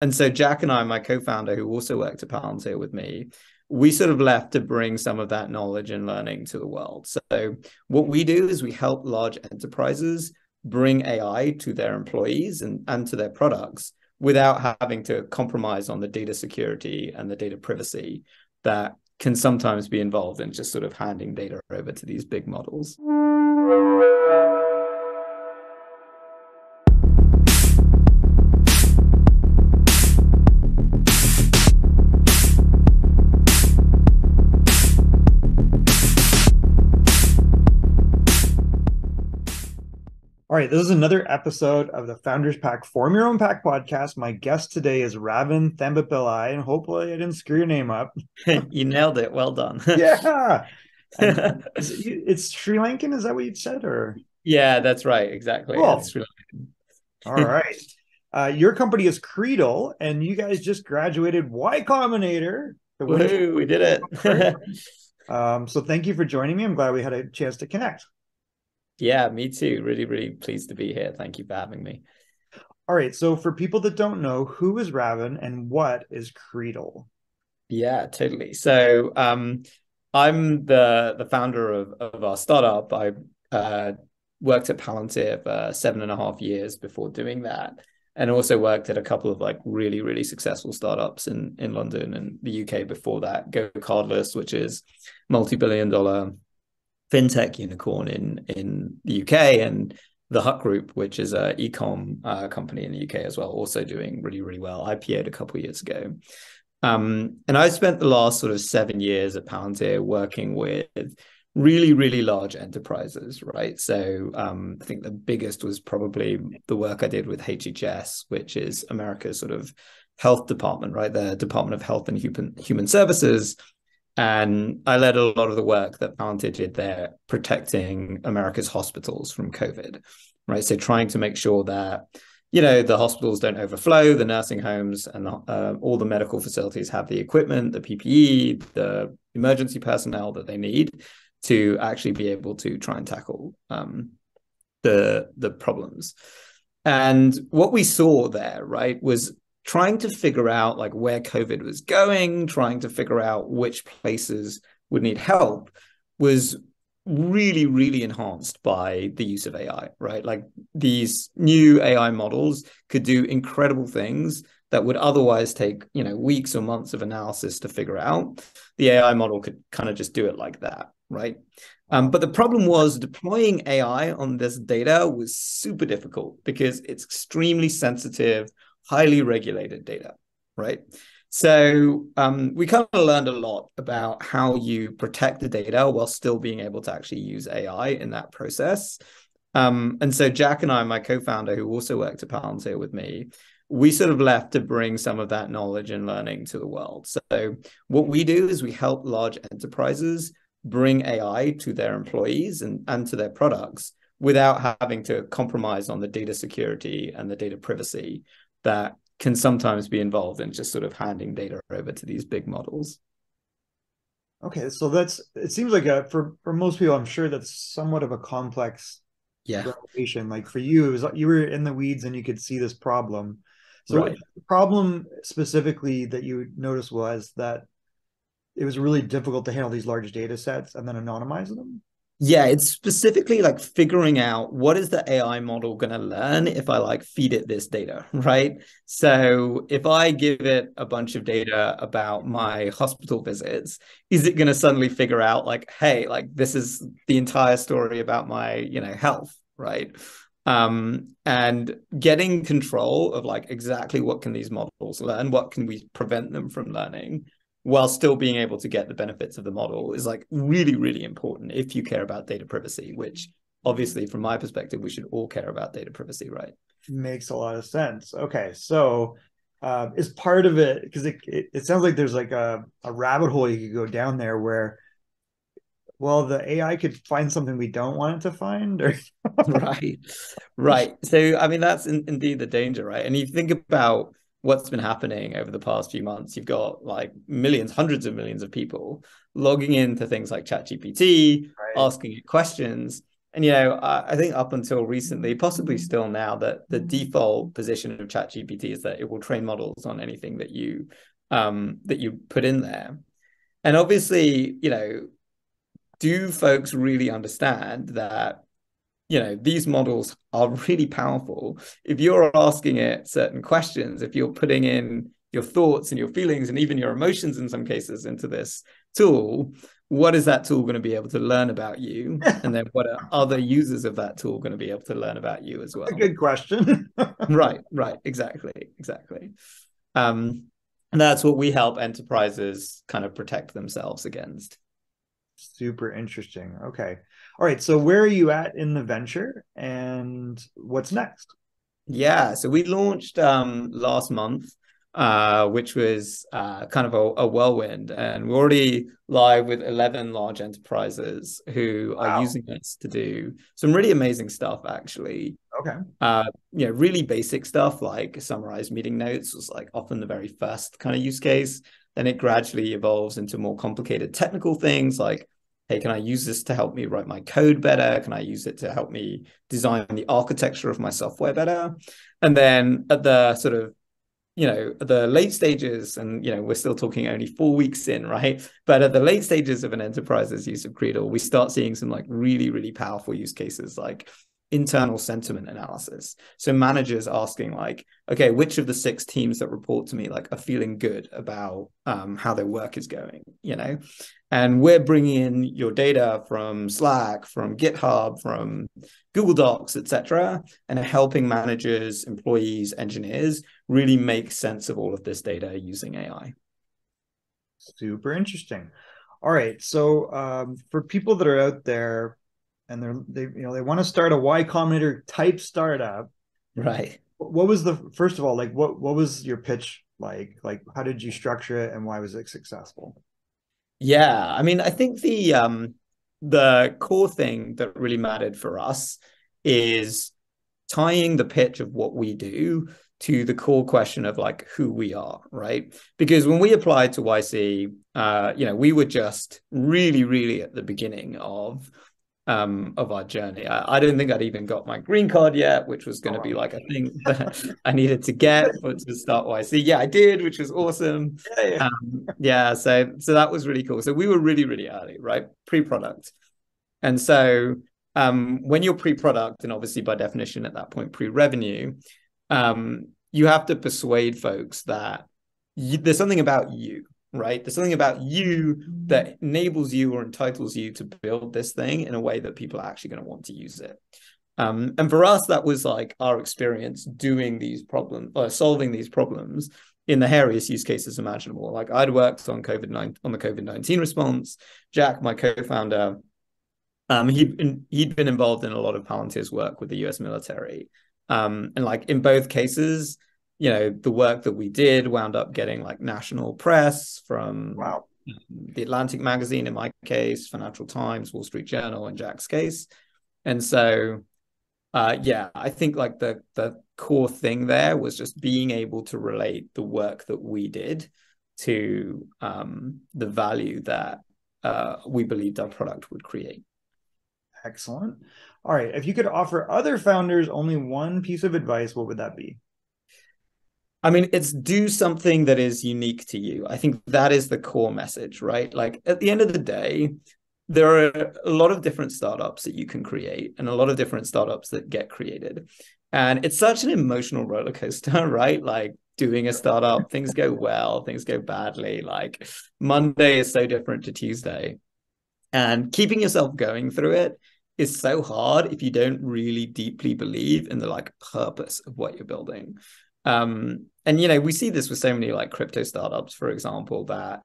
And so Jack and I, my co-founder, who also worked at Palantir with me, we sort of left to bring some of that knowledge and learning to the world. So what we do is we help large enterprises bring AI to their employees and to their products without having to compromise on the data security and the data privacy that can sometimes be involved in just sort of handing data over to these big models. All right, this is another episode of the Founders Pack Form Your Own Pack podcast. My guest today is Ravin Thambapillai, and hopefully I didn't screw your name up. You nailed it. Well done. Yeah. And it's Sri Lankan, is that what you said? Or Yeah, that's right. Exactly. cool. It's really All right. Your company is Credal, and you guys just graduated Y Combinator. Woohoo, we did it. So thank you for joining me. I'm glad we had a chance to connect. Yeah, me too. Really, really pleased to be here. Thank you for having me. All right. So for people that don't know, who is Ravin and what is Credal? Yeah, totally. So I'm the founder of our startup. I worked at Palantir for 7.5 years before doing that, and also worked at a couple of like really, really successful startups in London and the UK before that. Go Cardless, which is multi-billion-dollar fintech unicorn in the UK, and the Hut Group, which is a e-com company in the UK as well, also doing really, really well. IPO'd a couple of years ago. And I spent the last sort of 7 years at Palantir working with really, really large enterprises, right? So I think the biggest was probably the work I did with HHS, which is America's sort of health department, right? The Department of Health and Human Services. And I led a lot of the work that Palantir did there, protecting America's hospitals from COVID, right? So trying to make sure that, the hospitals don't overflow, the nursing homes and all the medical facilities have the equipment, the PPE, the emergency personnel that they need to actually be able to try and tackle the problems. And what we saw there, right, was trying to figure out like where COVID was going, trying to figure out which places would need help, was really, really enhanced by the use of AI, right? Like these new AI models could do incredible things that would otherwise take, weeks or months of analysis to figure out. The AI model could kind of just do it like that, right? But the problem was deploying AI on this data was super difficult because it's extremely sensitive, highly regulated data, right? So we kind of learned a lot about how you protect the data while still being able to actually use AI in that process. And so Jack and I, my co-founder, who also worked at Palantir with me, we sort of left to bring some of that knowledge and learning to the world. So what we do is we help large enterprises bring AI to their employees and to their products without having to compromise on the data security and the data privacy that can sometimes be involved in just sort of handing data over to these big models. Okay, so it seems like for most people, I'm sure that's somewhat of a complex revelation. Like for you, it was you were in the weeds and you could see this problem. So Right. the problem specifically that you noticed was that it was really difficult to handle these large data sets and then anonymize them. Yeah, it's specifically like figuring out what is the AI model going to learn if I like feed it this data, right? So if I give it a bunch of data about my hospital visits, is it going to suddenly figure out like, hey, like this is the entire story about my, health, right? And getting control of like exactly what can these models learn, what can we prevent them from learning, while still being able to get the benefits of the model is like really, really important if you care about data privacy, which obviously from my perspective, we should all care about data privacy, right? Makes a lot of sense. Okay, so is part of it, because it sounds like there's like a rabbit hole you could go down there where, well, the AI could find something we don't want it to find, or Right. Right. So, I mean, that's indeed the danger, right? And you think about what's been happening over the past few months, you've got like millions, hundreds of millions of people logging into things like ChatGPT, right. asking it questions. And I think up until recently, possibly still now, that the default position of ChatGPT is that it will train models on anything that you put in there. And obviously, do folks really understand that these models are really powerful? If you're asking it certain questions, if you're putting in your thoughts and your feelings and even your emotions in some cases into this tool, what is that tool going to be able to learn about you? And then what are other users of that tool going to be able to learn about you as A well? good question. Right, exactly. And that's what we help enterprises kind of protect themselves against. Super interesting. Okay. All right. So where are you at in the venture and what's next? Yeah, so we launched last month, which was kind of a whirlwind, and we're already live with 11 large enterprises who are Wow. using us to do some really amazing stuff, actually. Okay. Really basic stuff like summarize meeting notes was like often the very first kind of use case. Then it gradually evolves into more complicated technical things like, hey, can I use this to help me write my code better? Can I use it to help me design the architecture of my software better? And then at the sort of the late stages, and we're still talking only 4 weeks in, right? But at the late stages of an enterprise's use of Credal, we start seeing some like really, really powerful use cases like internal sentiment analysis. So managers asking like, okay, which of the 6 teams that report to me like are feeling good about how their work is going, and we're bringing in your data from Slack, from GitHub, from Google Docs, etc., and helping managers, employees, engineers really make sense of all of this data using AI. Super interesting. All right. So for people that are out there and they want to start a Y Combinator type startup, Right. what was the first of all, like what was your pitch like? Like how did you structure it and why was it successful? Yeah, I mean, I think the core thing that really mattered for us is tying the pitch of what we do to the core question of like who we are, right? Because when we applied to YC, we were just really, really at the beginning of our journey. I didn't think I'd even got my green card yet, which was going to be like a thing that I needed to get for to start YC. Yeah, I did, which was awesome. Yeah. Yeah, so that was really cool. So we were really, really early, right? Pre-product. And so when you're pre-product, and obviously by definition at that point pre-revenue, you have to persuade folks that there's something about you, right? There's something about you that enables you or entitles you to build this thing in a way that people are actually going to want to use it. And for us, that was like our experience doing these problems or solving these problems in the hairiest use cases imaginable. Like I'd worked on the COVID-19 response. Jack, my co-founder, he'd been involved in a lot of Palantir's work with the US military. And like in both cases, the work that we did wound up getting like national press from Wow. the Atlantic magazine in my case, Financial Times, Wall Street Journal in Jack's case. And so I think like the core thing there was just being able to relate the work that we did to the value that we believed our product would create. Excellent. All right. If you could offer other founders only one piece of advice, what would that be? I mean, it's do something that is unique to you. I think that is the core message, right? Like at the end of the day, there are a lot of different startups that you can create and a lot of different startups that get created. And it's such an emotional roller coaster, right? Like doing a startup, things go well, things go badly. Like Monday is so different to Tuesday. And keeping yourself going through it is so hard if you don't really deeply believe in the like purpose of what you're building. And we see this with so many like crypto startups, for example, that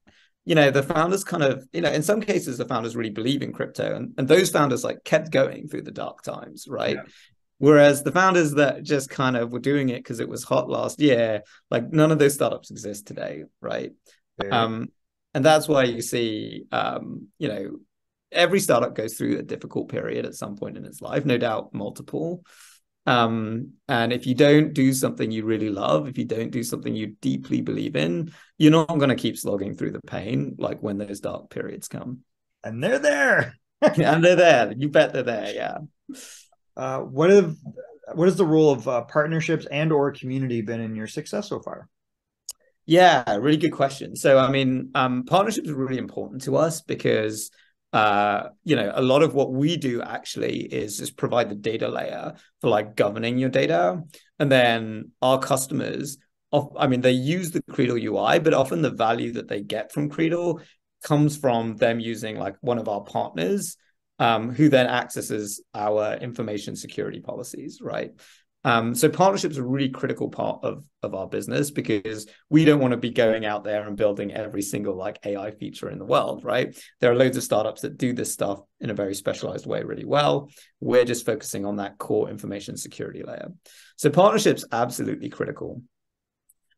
the founders kind of, in some cases the founders really believe in crypto, and those founders like kept going through the dark times, right? Yeah. Whereas the founders that just kind of were doing it because it was hot last year, like none of those startups exist today, right? Very. Um, and that's why you see, every startup goes through a difficult period at some point in its life, no doubt multiple. And if you don't do something you really love, if you don't do something you deeply believe in, you're not going to keep slogging through the pain, like when those dark periods come. And they're there. And they're there. You bet they're there. Yeah. What have what is the role of partnerships and or community been in your success so far? Yeah, really good question. So, I mean, partnerships are really important to us because, a lot of what we do actually is just provide the data layer for like governing your data. And then our customers, I mean, they use the Credal UI, but often the value that they get from Credal comes from them using like one of our partners, who then accesses our information security policies, right? So partnerships are a really critical part of our business because we don't want to be going out there and building every single like AI feature in the world, right? There are loads of startups that do this stuff in a very specialized way really well. We're just focusing on that core information security layer. So partnerships absolutely critical.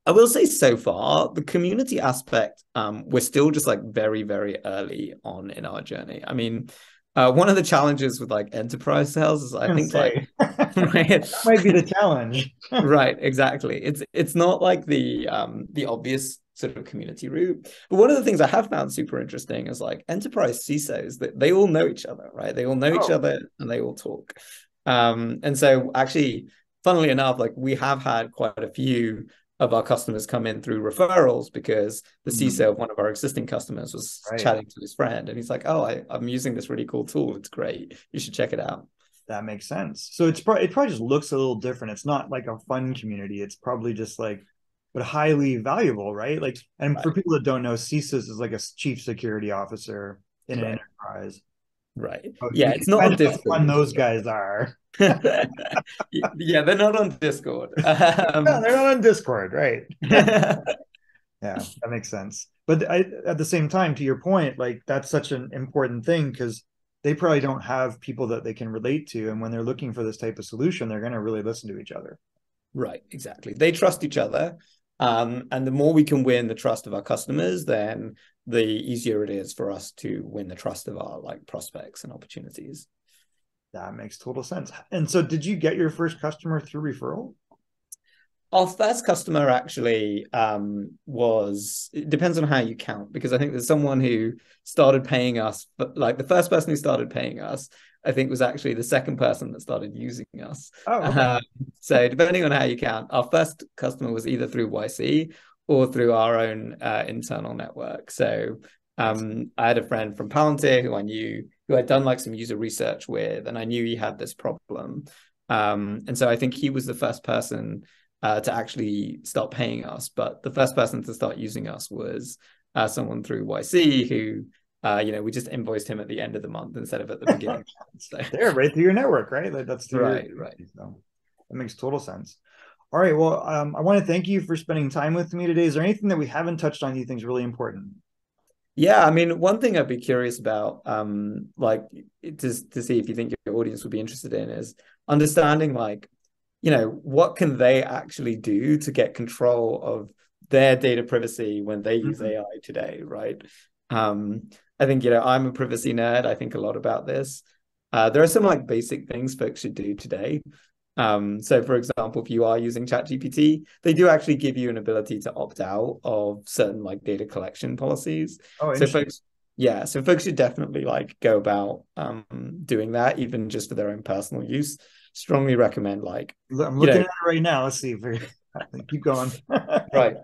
I will say so far, the community aspect, we're still just like very, very early on in our journey. I mean, one of the challenges with like enterprise sales is I I'm gonna think like say right, that might be the challenge. right, exactly. It's not like the obvious sort of community route. But one of the things I have found super interesting is like enterprise CISOs that they all know each other, right? They all know each Oh, other and they all talk. And so actually, funnily enough, like we have had quite a few of our customers come in through referrals because the CISO of one of our existing customers was right. chatting to his friend and he's like, oh, I'm using this really cool tool. It's great. You should check it out. That makes sense. So it probably just looks a little different. It's not like a fun community. It's probably just like, but highly valuable, right? Like, and for Right, people that don't know, CSIS is like a chief security officer in an right, enterprise. right. So Yeah, you it's can not on imagine how fun Discord. those guys are. Yeah, they're not on Discord. No, they're not on Discord, right? Right, Yeah, that makes sense. But at the same time, to your point, like that's such an important thing because they probably don't have people that they can relate to, and when they're looking for this type of solution, they're going to really listen to each other. exactly. They trust each other. And the more we can win the trust of our customers, then the easier it is for us to win the trust of our like prospects and opportunities. That makes total sense. And so, did you get your first customer through referral? Our first customer actually was, it depends on how you count, because I think there's someone who started paying us, but like the first person who started paying us, I think was actually the second person that started using us. Oh, okay. Um, so depending on how you count, our first customer was either through YC or through our own internal network. So Nice. I had a friend from Palantir who I knew, who I'd done like some user research with, and I knew he had this problem. And so I think he was the first person to actually start paying us. But the first person to start using us was someone through YC who, we just invoiced him at the end of the month instead of at the beginning. So, There, right through your network, right? Like that's through your. right, right. So that makes total sense. All right. Well, I want to thank you for spending time with me today. Is there anything that we haven't touched on you think is really important? Yeah, I mean, one thing I'd be curious about, like to see if you think your audience would be interested in is understanding like, what can they actually do to get control of their data privacy when they use Mhm. AI today, right? I think, I'm a privacy nerd. I think a lot about this. There are some like basic things folks should do today. So for example, if you are using ChatGPT, they do actually give you an ability to opt out of certain like data collection policies. Oh, So interesting. folks, yeah, so folks should definitely like go about doing that, even just for their own personal use. Strongly recommend like, I'm you looking know, at it right now. Let's see if we keep going. right.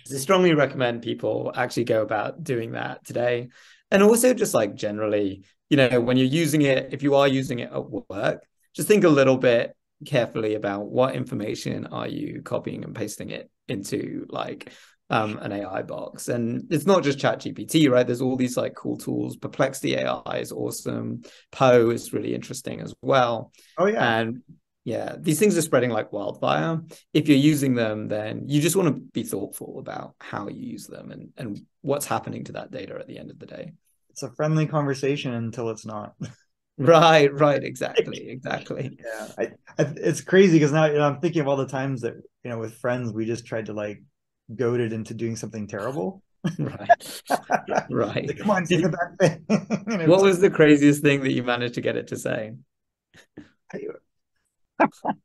So strongly recommend people actually go about doing that today. And also just like generally, when you're using it, if you are using it at work, just think a little bit carefully about what information are you copying and pasting it into like an AI box. And it's not just ChatGPT, right? There's all these like cool tools. Perplexity AI is awesome. Poe is really interesting as well. Oh yeah. And yeah, these things are spreading like wildfire. If you're using them, then you just want to be thoughtful about how you use them and what's happening to that data at the end of the day. It's a friendly conversation until it's not. Right, right, exactly, exactly. Yeah, it's crazy because now I'm thinking of all the times that with friends we just tried to like goad it into doing something terrible. Right, Like, right. come on, say the bad thing. And What it's was the craziest thing that you managed to get it to say? like,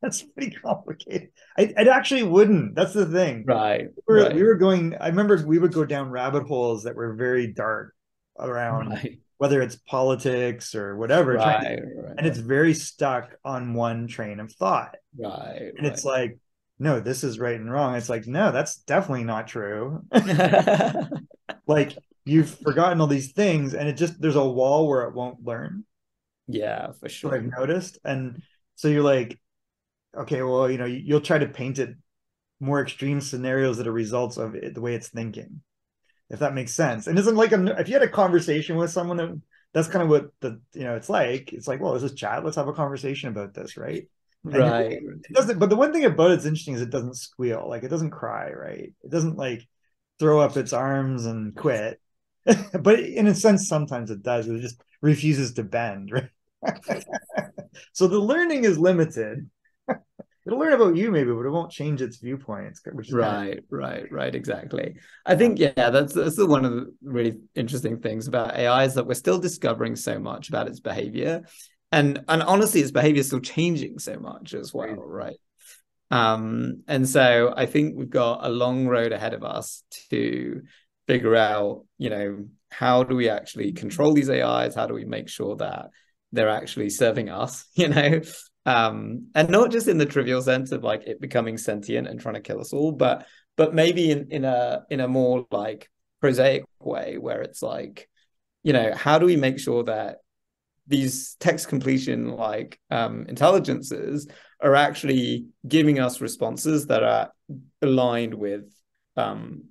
that's pretty complicated. It actually wouldn't. That's the thing. Right, We right, were going. I remember we would go down rabbit holes that were very dark around right. whether it's politics or whatever, Right, and it's very stuck on one train of thought. right, And it's right. like, no, this is right and wrong. It's like, no, that's definitely not true. Like, you've forgotten all these things, and it just, there's a wall where it won't learn. Yeah, for What I've sure. noticed. And so you're like, okay, well, you'll try to paint it more extreme scenarios that are results of it, the way it's thinking, if that makes sense. And isn't like if you had a conversation with someone that's kind of what it's like, well, this is chat. Let's have a conversation about this, right? And Right. it doesn't. But the one thing about it's interesting is it doesn't squeal, like it doesn't cry, right? It doesn't like throw up its arms and quit. But in a sense, sometimes it does. It just refuses to bend, right? So the learning is limited. It'll learn about you maybe, but it won't change its viewpoints, which is kind of Right, right, right, exactly. I think, yeah, that's the one of the really interesting things about AI is that we're still discovering so much about its behavior. And honestly, its behavior is still changing so much as well, crazy. right? And so I think we've got a long road ahead of us to figure out, how do we actually control these AIs? How do we make sure that they're actually serving us, and not just in the trivial sense of like it becoming sentient and trying to kill us all, but maybe in a more like prosaic way where it's like, how do we make sure that these text completion like intelligences are actually giving us responses that are aligned with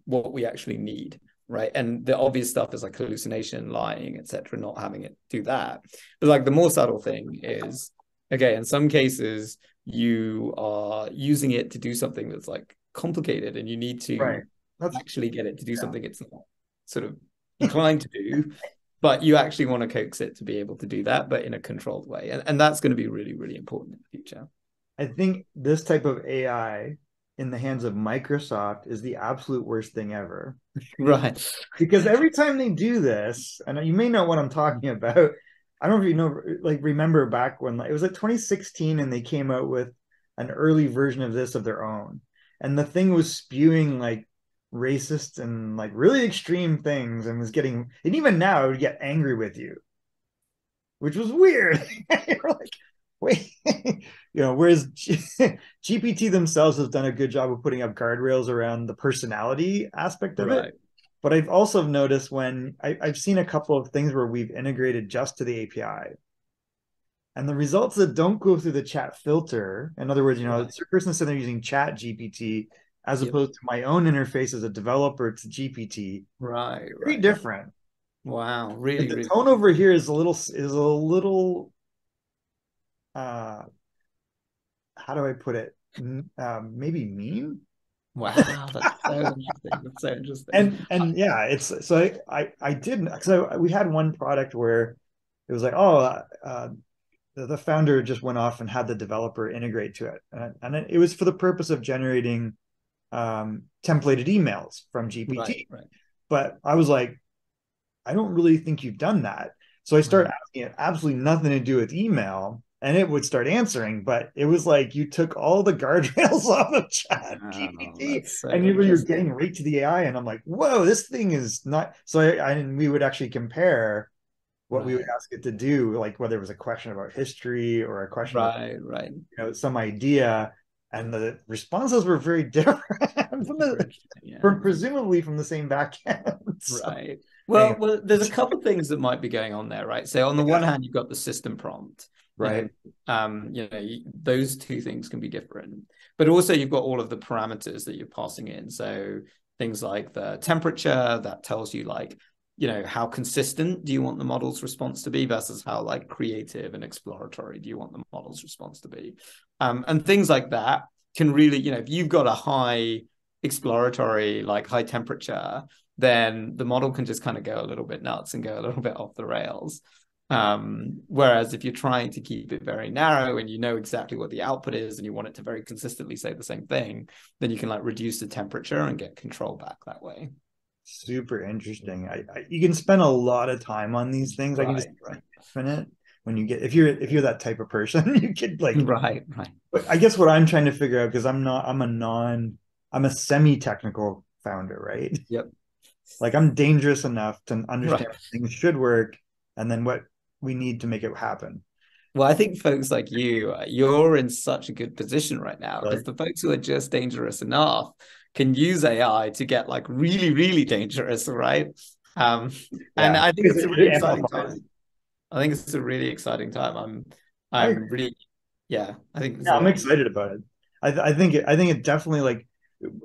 what we actually need, right? And the obvious stuff is like hallucination, lying, etc., not having it do that. But like the more subtle thing is, okay, in some cases you are using it to do something that's like complicated and you need Right. to That's actually get it to do yeah. something it's not sort of inclined to do, but you actually want to coax it to be able to do that, but in a controlled way. And that's going to be really, really important in the future. I think this type of AI in the hands of Microsoft is the absolute worst thing ever. Right. Because every time they do this, and you may know what I'm talking about. I don't know if you know, like, remember back when it was like 2016 and they came out with an early version of this of their own. And the thing was spewing like racist and like really extreme things and was getting, and even now it would get angry with you, which was weird. You're like, wait, whereas GPT themselves has done a good job of putting up guardrails around the personality aspect of it. Right. But I've also noticed when I've seen a couple of things where we've integrated just to the API. And the results that don't go through the chat filter, in other words, Right. it's a person sitting there using chat GPT as Yep. opposed to my own interface as a developer to GPT, Right. very Right. different. Wow. Like Really, the really. tone over here is a little uh how do I put it? Maybe mean. Wow. That's so interesting. That's so interesting. And yeah, it's so I didn't because we had one product where it was like, oh, the founder just went off and had the developer integrate to it, and it was for the purpose of generating templated emails from Right. GPT. Right. But I was like, I don't really think you've done that. So I started Right. asking it absolutely nothing to do with email, and it would start answering. But it was like you took all the guardrails off of Chat Wow. GPT, That's so and you're getting interesting. right to the AI. And I'm like, whoa, this thing is not. So and we would actually compare what we would Right. ask it to do, like whether it was a question about history or a question about Right. Right. some idea, and the responses were very different Super interesting. Yeah. from presumably from the same backend. So Right. anyway, Well, there's a couple of things that might be going on there, right? So on the one yeah, hand, you've got the system prompt, right, those two things can be different, but also you've got all of the parameters that you're passing in. So things like the temperature that tells you like, how consistent do you want the model's response to be versus how like creative and exploratory do you want the model's response to be? And things like that can really, if you've got a high exploratory, like high temperature, then the model can just kind of go a little bit nuts and go a little bit off the rails. Whereas if you're trying to keep it very narrow and you know exactly what the output is and you want it to very consistently say the same thing, then you can like reduce the temperature and get control back that way. super interesting. You can spend a lot of time on these things. I can just Right, right. infinite when you get if you're that type of person, you could like. Right, right. But I guess what I'm trying to figure out, because I'm a semi-technical founder, right? Yep. Like I'm dangerous enough to understand Right. things should work, and then what we need to make it happen. Well, I think folks like you, you're in such a good position right now because Right. the folks who are just dangerous enough can use AI to get like really, really dangerous, right? Um, and Yeah, I think because it's a really it exciting amplifies. time. I think it's a really exciting time. I I'm really, yeah, I think it's Yeah, I'm a, excited about it. I think it definitely like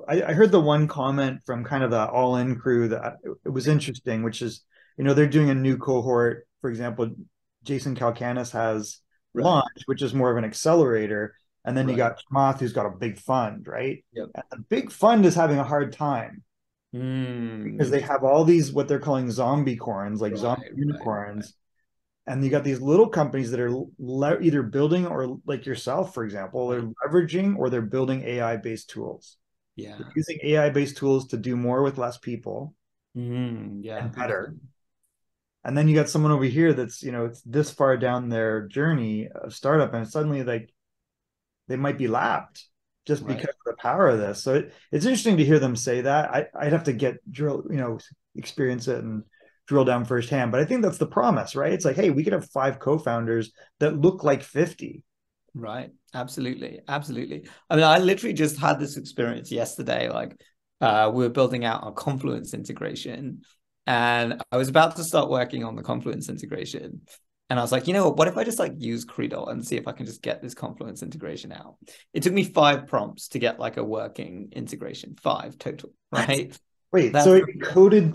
I heard the one comment from kind of the all in crew that it was interesting, which is, they're doing a new cohort. For example, Jason Calcanis has right, Launch, which is more of an accelerator, and then you right. got Chamath, who's got a big fund, right? Yep. And the big fund is having a hard time because Mm, they have all these what they're calling zombie corns, like zombie right, right, right. unicorns, and you got these little companies that are either building, or like yourself, for example, they're Right. leveraging or they're building AI based tools. They're Yeah. using AI based tools to do more with less people Yeah, and better. 100%. And then you got someone over here that's, it's this far down their journey of startup, and suddenly like they might be lapped just Right. because of the power of this. So it's interesting to hear them say that. I'd have to experience it and drill down firsthand. But I think that's the promise, right? It's like, hey, we could have 5 co-founders that look like 50. Right. Absolutely. Absolutely. I mean, I literally just had this experience yesterday. Like, we were building out our Confluence integration, and I was about to start working on the Confluence integration. And I was like, you know what if I just like use Credal and see if I can just get this Confluence integration out? It took me 5 prompts to get like a working integration, 5 total, What? right? Wait, so That's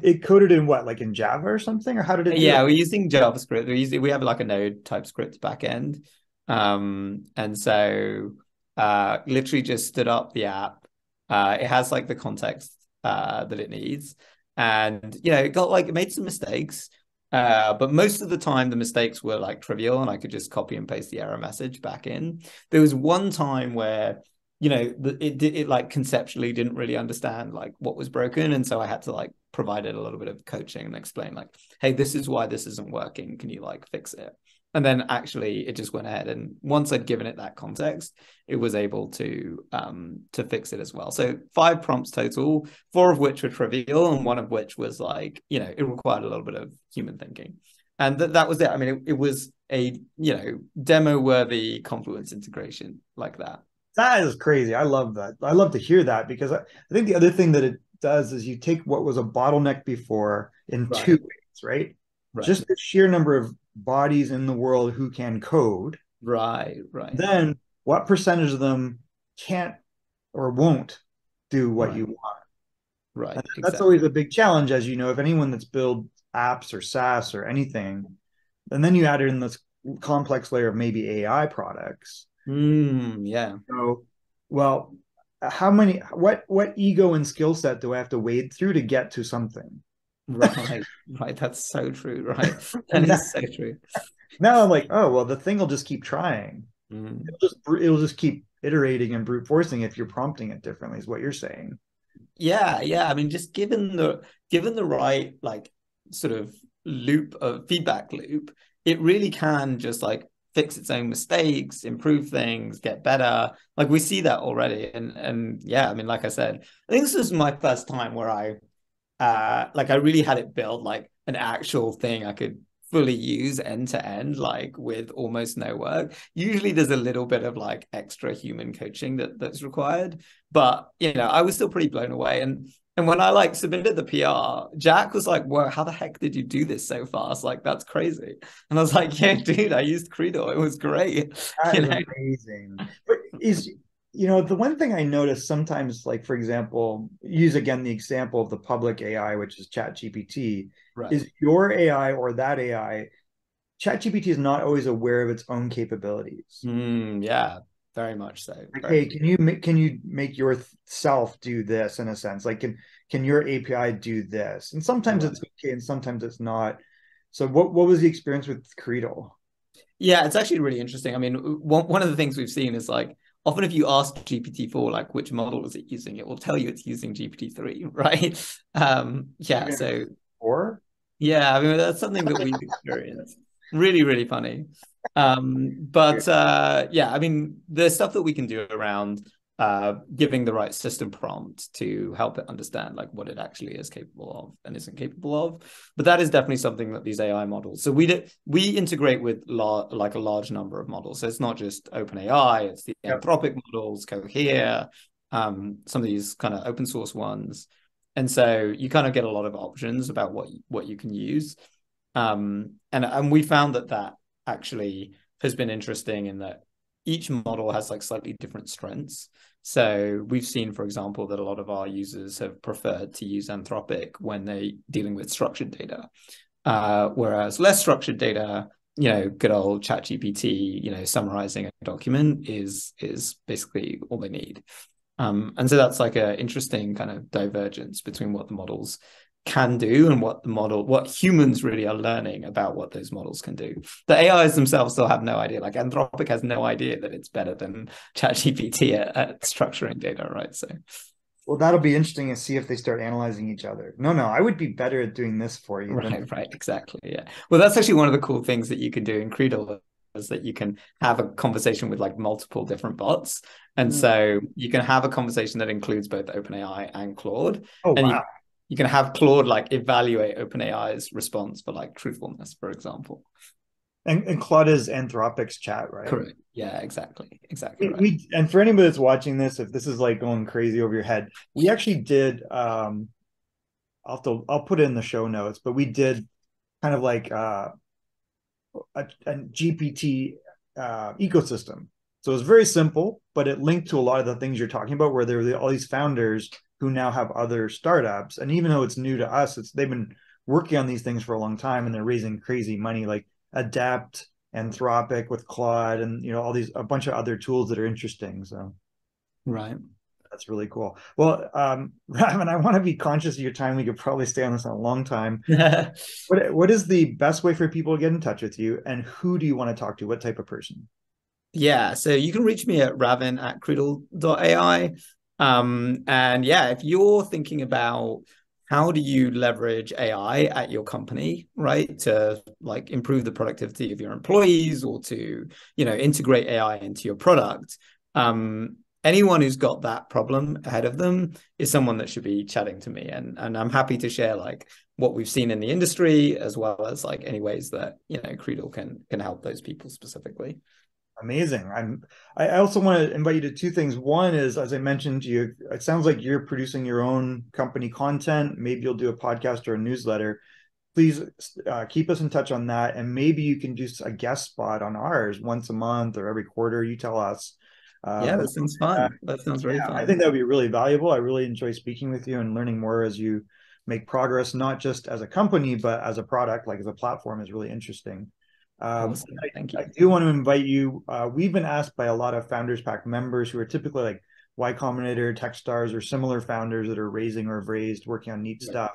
it coded in what, like in Java or something, or how did it do it? Yeah, we're using JavaScript. We have like a Node TypeScript backend. And so literally just stood up the app. It has like the context that it needs. And it got like it made some mistakes. But most of the time the mistakes were like trivial and I could just copy and paste the error message back in. There was one time where it like conceptually didn't really understand like what was broken, and so I had to like provide it a little bit of coaching and explain like, hey, this is why this isn't working, can you like fix it? And then actually it just went ahead, and once I'd given it that context, it was able to fix it as well. So 5 prompts total, 4 of which were trivial and 1 of which was like, it required a little bit of human thinking. And that was it. I mean, it was a demo worthy Confluence integration like that. That is crazy. I love that. I love to hear that, because I think the other thing that it does is you take what was a bottleneck before in two Right. ways, right? Right. Just the sheer number of bodies in the world who can code. Right. Right. Then what percentage of them can't or won't do what you Right. want? And Right. that's always Exactly. a big challenge, as you know, if anyone that's built apps or SaaS or anything, and then you add in this complex layer of maybe AI products. Yeah. So, well, what ego and skill set do I have to wade through to get to something? Right. Right. That's so true. Right. That And is so true. now I'm like, oh well, the thing will just keep trying. Mm. It'll just keep iterating and brute forcing if you're prompting it differently, is what you're saying. Yeah. Yeah. I mean, just given the right like sort of loop of feedback loop, it really can just like fix its own mistakes, improve things, get better. Like we see that already. And yeah, I mean, like I said, I think this was my first time where I really had it built like an actual thing I could fully use end to end, like with almost no work. Usually there's a little bit of like extra human coaching that's required, but I was still pretty blown away. And when I like submitted the PR, Jack was like, "Whoa, how the heck did you do this so fast? Like that's crazy." And I was like, "Yeah, dude, I used Credo. It was great." That You is know, amazing. But the one thing I notice sometimes, like for example, use again the example of the public AI, which is ChatGPT, right. is your AI or that AI, ChatGPT is not always aware of its own capabilities. Yeah, very much so. Like, Very hey, much. can you make yourself do this in a sense? Like, can your API do this? And sometimes Right. it's okay, and sometimes it's not. So, what was the experience with Creedle? Yeah, it's actually really interesting. I mean, one of the things we've seen is like often if you ask GPT-4 like which model is it using, it will tell you it's using GPT-3, right? Yeah, Even so before? yeah, I mean that's something that we've experienced. Really, really funny. But yeah, I mean there's stuff that we can do around giving the right system prompt to help it understand like what it actually is capable of and isn't capable of. But that is definitely something that these AI models. So we integrate with like a large number of models. So it's not just OpenAI, it's the Yep. Anthropic models, Cohere, some of these kind of open source ones. And so you kind of get a lot of options about what you can use. And we found that actually has been interesting in that each model has like slightly different strengths. So we've seen, for example, that a lot of our users have preferred to use Anthropic when they're dealing with structured data, whereas less structured data, good old ChatGPT, summarizing a document is basically all they need. And so that's like an interesting kind of divergence between what the models can do and what humans really are learning about what those models can do. The AIs themselves still have no idea. Like Anthropic has no idea that it's better than ChatGPT at structuring data, right? So Well, that'll be interesting to see if they start analyzing each other. No, I would be better at doing this for you than. right, exactly. Yeah. Well, that's actually one of the cool things that you can do in Credal is that you can have a conversation with like multiple different bots. And so you can have a conversation that includes both OpenAI and Claude. Oh, And wow. you can have Claude like evaluate OpenAI's response for like truthfulness, for example. And Claude is Anthropic's chat, right? Correct. Yeah, exactly right. And for anybody that's watching this, if this is like going crazy over your head, we actually did I'll put it in the show notes, but we did kind of like a GPT ecosystem. So it was very simple, but it linked to a lot of the things you're talking about, where there were all these founders who now have other startups. And even though it's new to us, they've been working on these things for a long time, and they're raising crazy money, like Adapt, Anthropic with Claude, and all these a bunch of other tools that are interesting. So right. that's really cool. Well, Ravin, I want to be conscious of your time. We could probably stay on this a long time. What is the best way for people to get in touch with you, and who do you want to talk to? What type of person? Yeah, so you can reach me at ravin@credal.ai. And yeah, if you're thinking about how do you leverage AI at your company, right, to like improve the productivity of your employees or to, integrate AI into your product, anyone who's got that problem ahead of them is someone that should be chatting to me. And I'm happy to share like what we've seen in the industry as well as like any ways that, Credal can help those people specifically. Amazing. I also want to invite you to two things. One is, as I mentioned to you, it sounds like you're producing your own company content. Maybe you'll do a podcast or a newsletter. Please keep us in touch on that. And maybe you can do a guest spot on ours once a month or every quarter. You tell us. Yeah, that sounds fun. That sounds really I fun. think that would be really valuable. I really enjoy speaking with you and learning more as you make progress, not just as a company, but as a product, like as a platform is really interesting. Awesome. Thank I you. do want to invite you. We've been asked by a lot of Founders Pack members who are typically like Y Combinator, Techstars, or similar founders that are raising or have raised, working on neat stuff,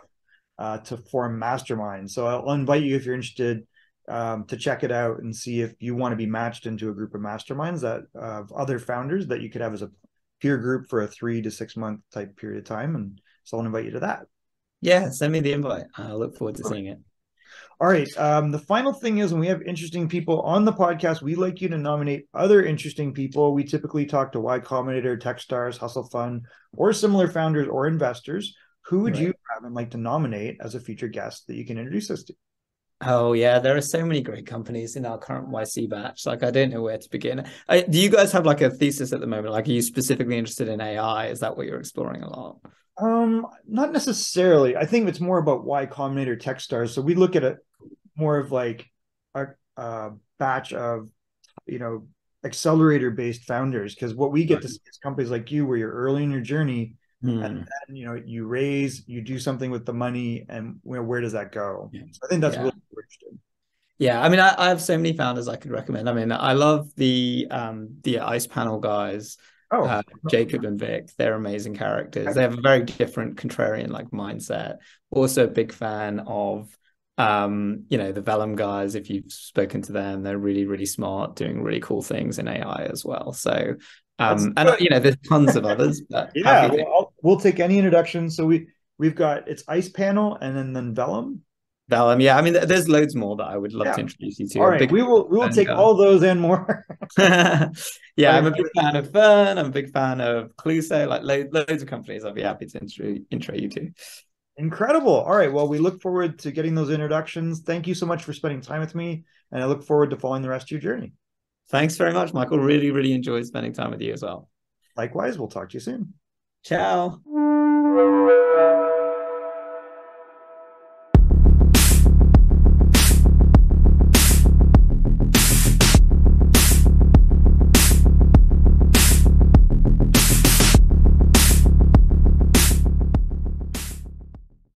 to form masterminds. So I'll invite you if you're interested to check it out and see if you want to be matched into a group of masterminds that of other founders that you could have as a peer group for a 3 to 6 month type period of time. And so I'll invite you to that. Yeah, send me the invite. I look forward to seeing it. All right. The final thing is when we have interesting people on the podcast, we like you to nominate other interesting people. We typically talk to Y Combinator, Techstars, Hustle Fund, or similar founders or investors. Who would you have and like to nominate as a future guest that you can introduce us to? Oh yeah, there are so many great companies in our current YC batch. Like I don't know where to begin. Do you guys have like a thesis at the moment? Like, are you specifically interested in AI? Is that what you're exploring a lot? Not necessarily. I think it's more about Y Combinator, Techstars. So we look at it more of like a batch of, accelerator based founders. Because what we get to see is companies like you, where you're early in your journey, and then you raise, you do something with the money, and where does that go? So I think that's really interesting. Yeah, I mean, I have so many founders I could recommend. I mean, I love the Ice Panel guys, Oh, Jacob and Vic. They're amazing characters. They have a very different contrarian like mindset. Also, a big fan of the Vellum guys. If you've spoken to them, they're really, really smart, doing really cool things in AI as well. So, and there's tons of others, but yeah, we'll take any introduction. So we've got it's Ice Panel and then Vellum. Vellum, yeah. I mean, there's loads more that I would love Yeah. to introduce you to. All A right, big we will fan take guy. all those and more. Yeah, I'm But a big fan of Fern. I'm a big fan of Cluso, like loads of companies I'd be happy to intro you to. incredible. All right, well, we look forward to getting those introductions. Thank you so much for spending time with me, and I look forward to following the rest of your journey. Thanks very much, Michael. Really, really enjoyed spending time with you as well. Likewise, we'll talk to you soon. Ciao.